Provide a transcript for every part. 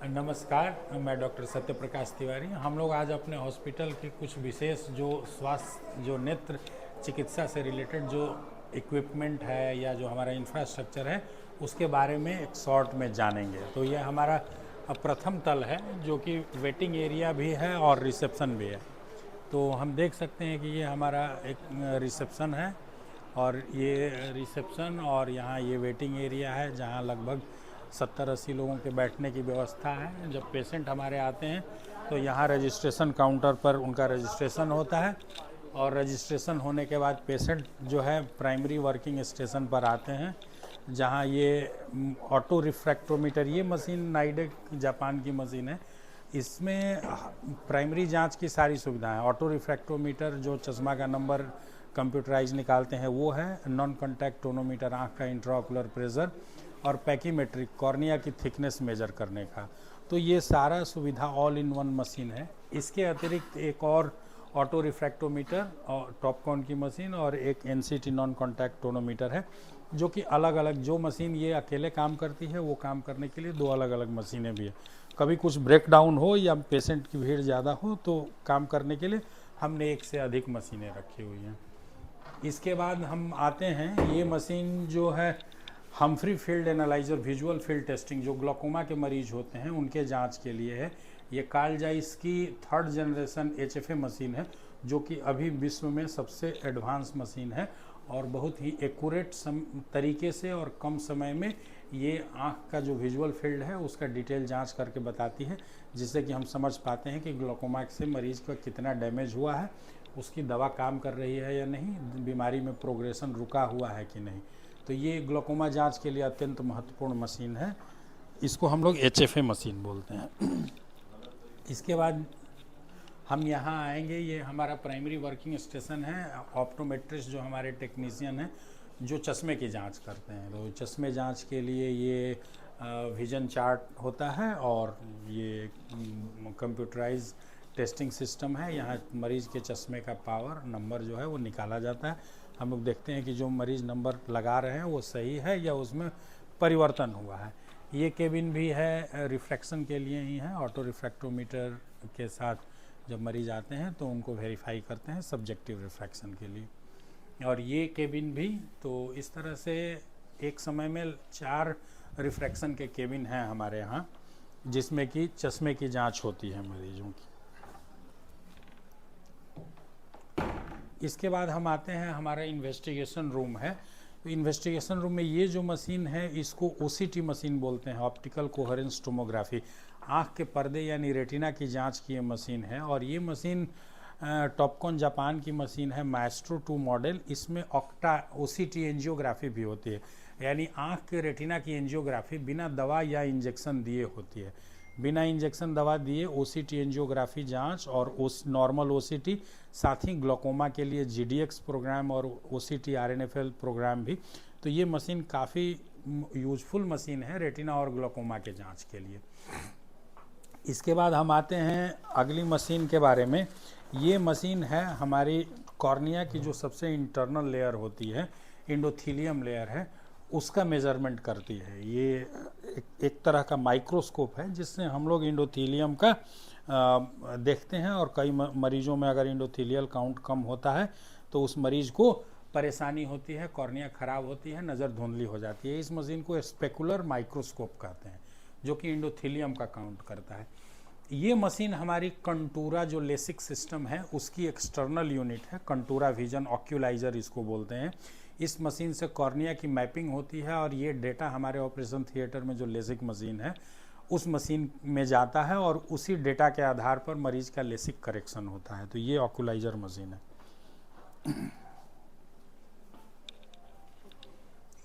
नमस्कार, मैं डॉक्टर सत्यप्रकाश तिवारी। हम लोग आज अपने हॉस्पिटल की कुछ विशेष जो स्वास्थ्य जो नेत्र चिकित्सा से रिलेटेड जो इक्विपमेंट है या जो हमारा इंफ्रास्ट्रक्चर है उसके बारे में एक शॉर्ट में जानेंगे। तो ये हमारा प्रथम तल है जो कि वेटिंग एरिया भी है और रिसेप्शन भी है। तो हम देख सकते हैं कि ये हमारा एक रिसेप्शन है और ये रिसेप्शन और यहाँ ये वेटिंग एरिया है जहाँ लगभग 70-80 लोगों के बैठने की व्यवस्था है। जब पेशेंट हमारे आते हैं तो यहाँ रजिस्ट्रेशन काउंटर पर उनका रजिस्ट्रेशन होता है और रजिस्ट्रेशन होने के बाद पेशेंट जो है प्राइमरी वर्किंग स्टेशन पर आते हैं जहाँ ये ऑटो रिफ्रैक्टोमीटर, ये मशीन नाइडेक जापान की मशीन है। इसमें प्राइमरी जांच की सारी सुविधाएं, ऑटो रिफ्रैक्टोमीटर जो चश्मा का नंबर कंप्यूटराइज निकालते हैं वो है, नॉन कॉन्टैक्ट टोनोमीटर आँख का इंट्राओकुलर प्रेशर और पैकीमेट्रिक कॉर्निया की थिकनेस मेजर करने का। तो ये सारा सुविधा ऑल इन वन मशीन है। इसके अतिरिक्त एक और ऑटो रिफ्रैक्टोमीटर और टॉपकॉन की मशीन और एक एनसीटी नॉन कॉन्टैक्ट टोनोमीटर है जो कि अलग अलग, जो मशीन ये अकेले काम करती है वो काम करने के लिए दो अलग अलग मशीनें भी है। कभी कुछ ब्रेक डाउन हो या पेशेंट की भीड़ ज़्यादा हो तो काम करने के लिए हमने एक से अधिक मशीनें रखी हुई हैं। इसके बाद हम आते हैं, ये मशीन जो है Humphry field analyser visual field testing, जो ग्लोकोमा के मरीज होते हैं उनके जांच के लिए है। ये कार्ल जाइस की 3rd जनरेशन HFA मशीन है जो कि अभी विश्व में सबसे एडवांस मशीन है और बहुत ही एक्यूरेट तरीके से और कम समय में ये आँख का जो विजुअल फील्ड है उसका डिटेल जांच करके बताती है, जिससे कि हम समझ पाते हैं कि ग्लोकोमा से मरीज का कितना डैमेज हुआ है, उसकी दवा काम कर रही है या नहीं, बीमारी में प्रोग्रेशन रुका हुआ है कि नहीं। तो ये ग्लोकोमा जांच के लिए अत्यंत महत्वपूर्ण मशीन है। इसको हम लोग HFA मशीन बोलते हैं। इसके बाद हम यहाँ आएंगे, ये हमारा प्राइमरी वर्किंग स्टेशन है। ऑप्टोमेट्रिस्ट जो हमारे टेक्नीशियन हैं जो चश्मे की जांच करते हैं, तो चश्मे जांच के लिए ये विजन चार्ट होता है और ये कंप्यूटराइज टेस्टिंग सिस्टम है। यहाँ मरीज के चश्मे का पावर नंबर जो है वो निकाला जाता है। हम लोग देखते हैं कि जो मरीज नंबर लगा रहे हैं वो सही है या उसमें परिवर्तन हुआ है। ये केबिन भी है, रिफ्रैक्शन के लिए ही है। ऑटो रिफ्रैक्टोमीटर के साथ जब मरीज आते हैं तो उनको वेरीफाई करते हैं सब्जेक्टिव रिफ्रैक्शन के लिए। और ये केबिन भी, तो इस तरह से एक समय में 4 रिफ्रैक्शन के केबिन हैं हमारे यहाँ जिसमें कि चश्मे की जांच होती है मरीजों की। इसके बाद हम आते हैं, हमारा इन्वेस्टिगेशन रूम है। तो इन्वेस्टिगेशन रूम में ये जो मशीन है इसको OCT मशीन बोलते हैं, ऑप्टिकल कोहेरेंस टोमोग्राफी। आँख के पर्दे यानी रेटिना की जांच की ये मशीन है और ये मशीन टॉपकॉन जापान की मशीन है, माएस्ट्रो 2 मॉडल। इसमें OCT एंजियोग्राफी भी होती है, यानी आँख के रेटिना की एंजियोग्राफी बिना दवा या इंजेक्शन दिए होती है। बिना इंजेक्शन दवा दिए OCT एंजियोग्राफी जांच और नॉर्मल OCT, साथ ही ग्लोकोमा के लिए GDX प्रोग्राम और OCT RNFL प्रोग्राम भी। तो ये मशीन काफ़ी यूजफुल मशीन है रेटिना और ग्लोकोमा के जांच के लिए। इसके बाद हम आते हैं अगली मशीन के बारे में। ये मशीन है हमारी कॉर्निया की जो सबसे इंटरनल लेयर होती है, एंडोथेलियम लेयर है, उसका मेजरमेंट करती है। ये एक तरह का माइक्रोस्कोप है जिससे हम लोग एंडोथेलियम का देखते हैं और कई मरीजों में अगर एंडोथेलियल काउंट कम होता है तो उस मरीज को परेशानी होती है, कॉर्निया खराब होती है, नज़र धुंधली हो जाती है। इस मशीन को स्पेकुलर माइक्रोस्कोप कहते हैं जो कि एंडोथेलियम का काउंट करता है। ये मशीन हमारी कंटूरा जो लेसिक सिस्टम है उसकी एक्सटर्नल यूनिट है, कंटूरा विजन ऑक्यूलाइजर इसको बोलते हैं। इस मशीन से कॉर्निया की मैपिंग होती है और ये डेटा हमारे ऑपरेशन थिएटर में जो लेसिक मशीन है उस मशीन में जाता है और उसी डेटा के आधार पर मरीज का लेसिक करेक्शन होता है। तो ये ऑक्यूलाइजर मशीन है।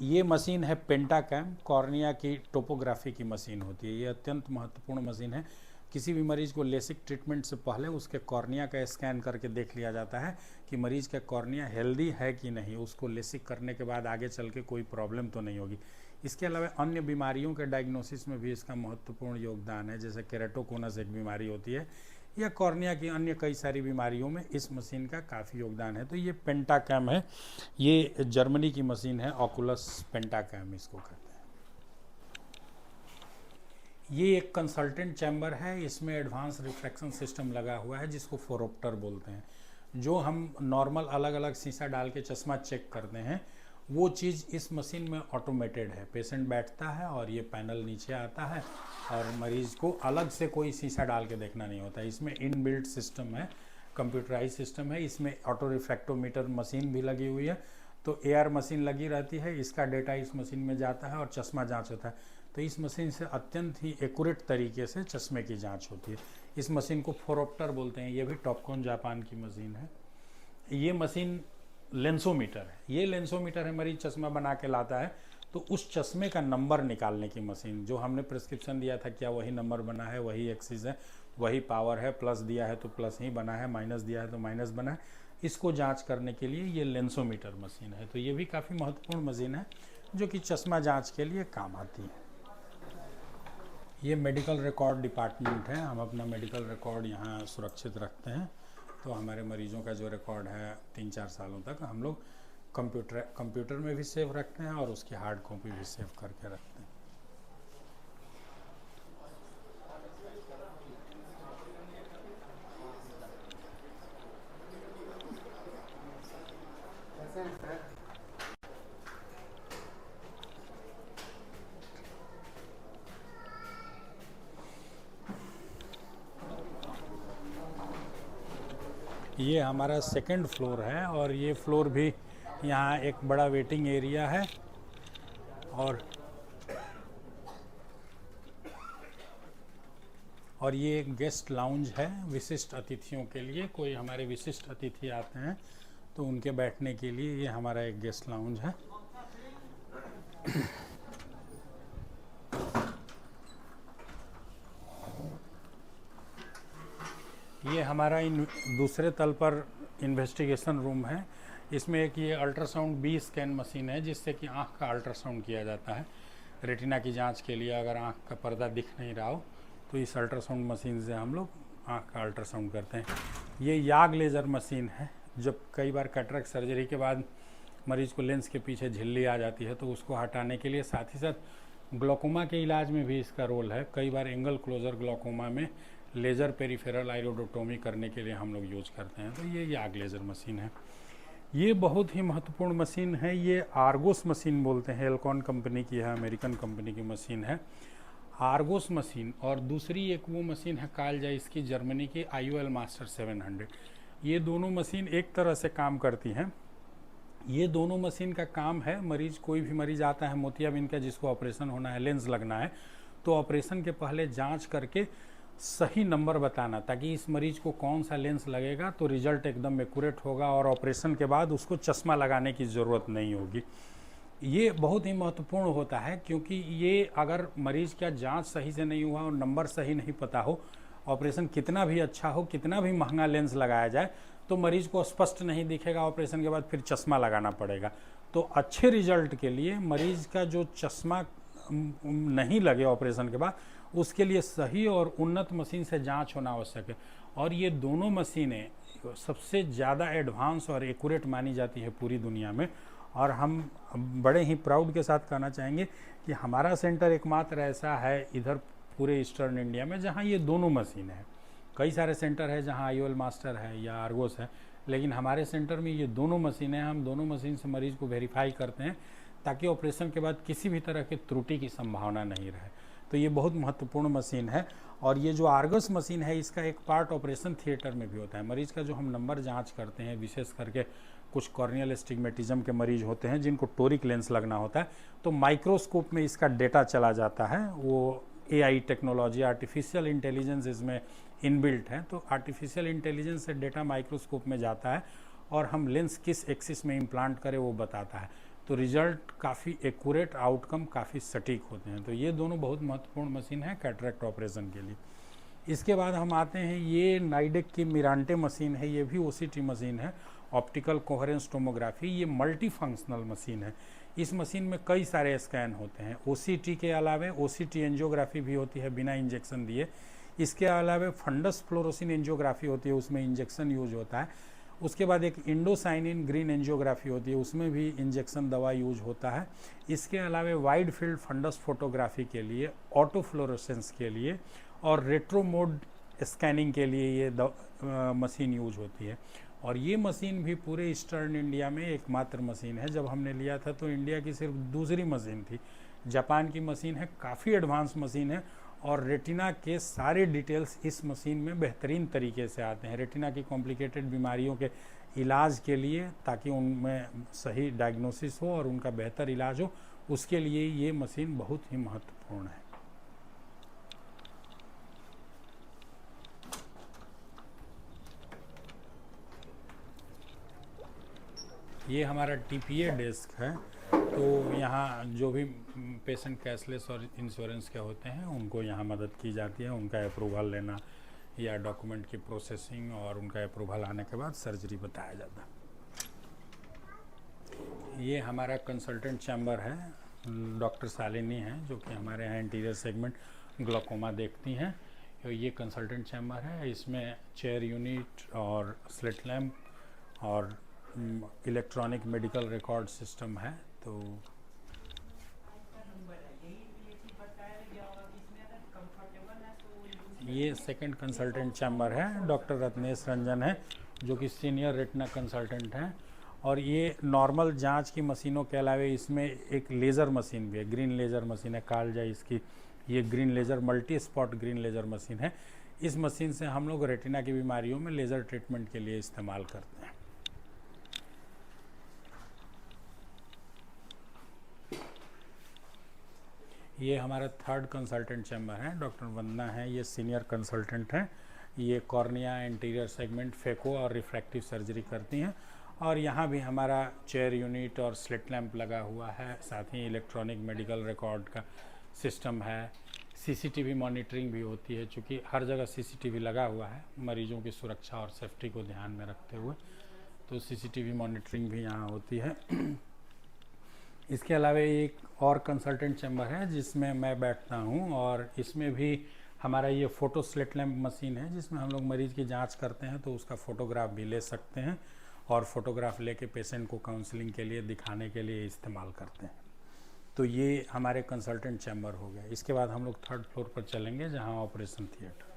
ये मशीन है पेंटाकैम, कॉर्निया की टोपोग्राफी की मशीन होती है। ये अत्यंत महत्वपूर्ण मशीन है। किसी भी मरीज को लेसिक ट्रीटमेंट से पहले उसके कॉर्निया का स्कैन करके देख लिया जाता है कि मरीज का कॉर्निया हेल्दी है कि नहीं, उसको लेसिक करने के बाद आगे चल के कोई प्रॉब्लम तो नहीं होगी। इसके अलावा अन्य बीमारियों के डायग्नोसिस में भी इसका महत्वपूर्ण योगदान है, जैसे केराटोकोनस एक बीमारी होती है या कॉर्निया की अन्य कई सारी बीमारियों में इस मशीन का काफ़ी योगदान है। तो ये पेंटाकैम है, ये जर्मनी की मशीन है, ऑकुलस पेंटाकैम इसको कहते हैं। ये एक कंसल्टेंट चैम्बर है, इसमें एडवांस रिफ्रैक्शन सिस्टम लगा हुआ है जिसको फोरोप्टर बोलते हैं। जो हम नॉर्मल अलग अलग शीशा डाल के चश्मा चेक करते हैं वो चीज़ इस मशीन में ऑटोमेटेड है। पेशेंट बैठता है और ये पैनल नीचे आता है और मरीज़ को अलग से कोई शीशा डाल के देखना नहीं होता। इसमें इनबिल्ट सिस्टम है, कंप्यूटराइज सिस्टम है। इसमें ऑटो रिफ्रैक्टोमीटर मशीन भी लगी हुई है, तो एआर मशीन लगी रहती है, इसका डेटा इस मशीन में जाता है और चश्मा जांच होता है। तो इस मशीन से अत्यंत ही एक्यूरेट तरीके से चश्मे की जांच होती है। इस मशीन को फोरोप्टर बोलते हैं। ये भी टॉपकॉन जापान की मशीन है। ये मशीन लेंसोमीटर है। ये लेंसोमीटर है, मरीज चश्मा बना के लाता है तो उस चश्मे का नंबर निकालने की मशीन। जो हमने प्रिस्क्रिप्शन दिया था क्या वही नंबर बना है, वही एक्सिस है, वही पावर है, प्लस दिया है तो प्लस ही बना है, माइनस दिया है तो माइनस बना है। इसको जांच करने के लिए ये लेंसोमीटर मशीन है। तो ये भी काफ़ी महत्वपूर्ण मशीन है जो कि चश्मा जांच के लिए काम आती है। ये मेडिकल रिकॉर्ड डिपार्टमेंट है। हम अपना मेडिकल रिकॉर्ड यहाँ सुरक्षित रखते हैं। तो हमारे मरीजों का जो रिकॉर्ड है 3-4 सालों तक हम लोग कंप्यूटर में भी सेव रखते हैं और उसकी हार्ड कॉपी भी सेव करके रखते हैं। ये हमारा सेकंड फ्लोर है और ये फ्लोर भी यहाँ एक बड़ा वेटिंग एरिया है और ये एक गेस्ट लाउंज है विशिष्ट अतिथियों के लिए। कोई हमारे विशिष्ट अतिथि आते हैं तो उनके बैठने के लिए ये हमारा एक गेस्ट लाउंज है। ये हमारा दूसरे तल पर इन्वेस्टिगेशन रूम है। इसमें एक ये अल्ट्रासाउंड बी स्कैन मशीन है जिससे कि आँख का अल्ट्रासाउंड किया जाता है। रेटिना की जांच के लिए अगर आँख का पर्दा दिख नहीं रहा हो तो इस अल्ट्रासाउंड मशीन से हम लोग आँख का अल्ट्रासाउंड करते हैं। ये याग लेज़र मशीन है। जब कई बार कैटरेक्ट सर्जरी के बाद मरीज़ को लेंस के पीछे झिल्ली आ जाती है तो उसको हटाने के लिए, साथ ही साथ ग्लोकोमा के इलाज में भी इसका रोल है। कई बार एंगल क्लोजर ग्लोकोमा में लेज़र पेरिफेरल आइरोडोटोमी करने के लिए हम लोग यूज करते हैं। तो ये याग लेज़र मशीन है। ये बहुत ही महत्वपूर्ण मशीन है। ये आर्गोस मशीन बोलते हैं, एल्कॉन कंपनी की है, अमेरिकन कंपनी की मशीन है आर्गोस मशीन। और दूसरी एक वो मशीन है कार्ल ज़ाइस की, जर्मनी की, IOL मास्टर 700। ये दोनों मशीन एक तरह से काम करती हैं। ये दोनों मशीन का काम है, कोई भी मरीज आता है मोतियाबिंद का जिसको ऑपरेशन होना है, लेंस लगना है, तो ऑपरेशन के पहले जांच करके सही नंबर बताना ताकि इस मरीज को कौन सा लेंस लगेगा तो रिजल्ट एकदम एक्यूरेट होगा और ऑपरेशन के बाद उसको चश्मा लगाने की ज़रूरत नहीं होगी। ये बहुत ही महत्वपूर्ण होता है क्योंकि ये अगर मरीज का जांच सही से नहीं हुआ और नंबर सही नहीं पता हो, ऑपरेशन कितना भी अच्छा हो, कितना भी महंगा लेंस लगाया जाए तो मरीज को स्पष्ट नहीं दिखेगा। ऑपरेशन के बाद फिर चश्मा लगाना पड़ेगा। तो अच्छे रिजल्ट के लिए मरीज का जो चश्मा नहीं लगे ऑपरेशन के बाद, उसके लिए सही और उन्नत मशीन से जांच होना आवश्यक है। और ये दोनों मशीनें सबसे ज़्यादा एडवांस और एक्यूरेट मानी जाती है पूरी दुनिया में। और हम बड़े ही प्राउड के साथ कहना चाहेंगे कि हमारा सेंटर एकमात्र ऐसा है इधर पूरे ईस्टर्न इंडिया में जहां ये दोनों मशीन है। कई सारे सेंटर है जहां IOL मास्टर है या आर्गोस है, लेकिन हमारे सेंटर में ये दोनों मशीनें हैं। हम दोनों मशीन से मरीज को वेरीफाई करते हैं ताकि ऑपरेशन के बाद किसी भी तरह की त्रुटि की संभावना नहीं रहे। तो ये बहुत महत्वपूर्ण मशीन है। और ये जो आर्गस मशीन है इसका एक पार्ट ऑपरेशन थिएटर में भी होता है। मरीज का जो हम नंबर जांच करते हैं, विशेष करके कुछ कॉर्नियल एस्टिग्मेटिज्म के मरीज होते हैं जिनको टोरिक लेंस लगना होता है, तो माइक्रोस्कोप में इसका डेटा चला जाता है। वो AI टेक्नोलॉजी, आर्टिफिशियल इंटेलिजेंस इसमें इनबिल्ट है। तो आर्टिफिशियल इंटेलिजेंस से डेटा माइक्रोस्कोप में जाता है और हम लेंस किस एक्सिस में इम्प्लांट करें वो बताता है। तो रिजल्ट काफ़ी एक्यूरेट, आउटकम काफ़ी सटीक होते हैं। तो ये दोनों बहुत महत्वपूर्ण मशीन है कैटरेक्ट ऑपरेशन के लिए। इसके बाद हम आते हैं, ये नाइडेक की मिरांटे मशीन है। ये भी OCT मशीन है, ऑप्टिकल कोहेरेंस टोमोग्राफी। ये मल्टी फंक्शनल मशीन है। इस मशीन में कई सारे स्कैन होते हैं। OCT के अलावे OCT एंजियोग्राफी भी होती है बिना इंजेक्शन दिए। इसके अलावा फंडस फ्लोरोसिन एंजियोग्राफी होती है, उसमें इंजेक्शन यूज होता है। उसके बाद एक इंडोसाइनिन ग्रीन एंजियोग्राफी होती है, उसमें भी इंजेक्शन दवा यूज होता है। इसके अलावा वाइड फील्ड फंडस फोटोग्राफी के लिए, ऑटोफ्लोरोसेंस के लिए और रेट्रोमोड स्कैनिंग के लिए ये मशीन यूज होती है। और ये मशीन भी पूरे ईस्टर्न इंडिया में एकमात्र मशीन है। जब हमने लिया था तो इंडिया की सिर्फ दूसरी मशीन थी। जापान की मशीन है, काफ़ी एडवांस मशीन है और रेटिना के सारे डिटेल्स इस मशीन में बेहतरीन तरीके से आते हैं। रेटिना की कॉम्प्लिकेटेड बीमारियों के इलाज के लिए, ताकि उनमें सही डायग्नोसिस हो और उनका बेहतर इलाज हो, उसके लिए ये मशीन बहुत ही महत्वपूर्ण है। ये हमारा टीपीए डेस्क है। तो यहाँ जो भी पेशेंट कैशलेस और इंश्योरेंस के होते हैं उनको यहाँ मदद की जाती है, उनका अप्रूवल लेना या डॉक्यूमेंट की प्रोसेसिंग, और उनका अप्रूवल आने के बाद सर्जरी बताया जाता है। ये हमारा कंसल्टेंट चैम्बर है, डॉक्टर शालिनी हैं जो कि हमारे यहाँ इंटीरियर सेगमेंट ग्लोकोमा देखती हैं। तो ये कंसल्टेंट चैम्बर है, इसमें चेयर यूनिट और स्लिट लैम्प और इलेक्ट्रॉनिक मेडिकल रिकॉर्ड सिस्टम है। तो ये सेकंड कंसल्टेंट चैम्बर है, डॉक्टर रत्नेश रंजन है जो कि सीनियर रेटिना कंसल्टेंट हैं। और ये नॉर्मल जांच की मशीनों के अलावा इसमें एक लेज़र मशीन भी है, ग्रीन लेज़र मशीन है, कालजा इसकी। ये green laser multi spot green laser machine है। इस मशीन से हम लोग रेटिना की बीमारियों में लेज़र ट्रीटमेंट के लिए इस्तेमाल करते हैं। ये हमारा थर्ड कंसल्टेंट चैम्बर है, डॉक्टर वंदना है, ये सीनियर कंसल्टेंट हैं। ये कॉर्निया, एंटीरियर सेगमेंट, फेको और रिफ्रैक्टिव सर्जरी करती हैं। और यहाँ भी हमारा चेयर यूनिट और स्लिट लैंप लगा हुआ है, साथ ही इलेक्ट्रॉनिक मेडिकल रिकॉर्ड का सिस्टम है। सीसीटीवी मॉनिटरिंग भी होती है, चूँकि हर जगह सीसीटीवी लगा हुआ है मरीजों की सुरक्षा और सेफ्टी को ध्यान में रखते हुए, तो सीसीटीवी मॉनिटरिंग भी यहाँ होती है। इसके अलावा एक और कंसल्टेंट चैम्बर है जिसमें मैं बैठता हूँ, और इसमें भी हमारा ये फ़ोटो स्लिट लैम्प मशीन है जिसमें हम लोग मरीज़ की जांच करते हैं तो उसका फ़ोटोग्राफ भी ले सकते हैं, और फोटोग्राफ लेके पेशेंट को काउंसलिंग के लिए दिखाने के लिए इस्तेमाल करते हैं। तो ये हमारे कंसल्टेंट चैम्बर हो गए। इसके बाद हम लोग थर्ड फ्लोर पर चलेंगे जहाँ ऑपरेशन थिएटर।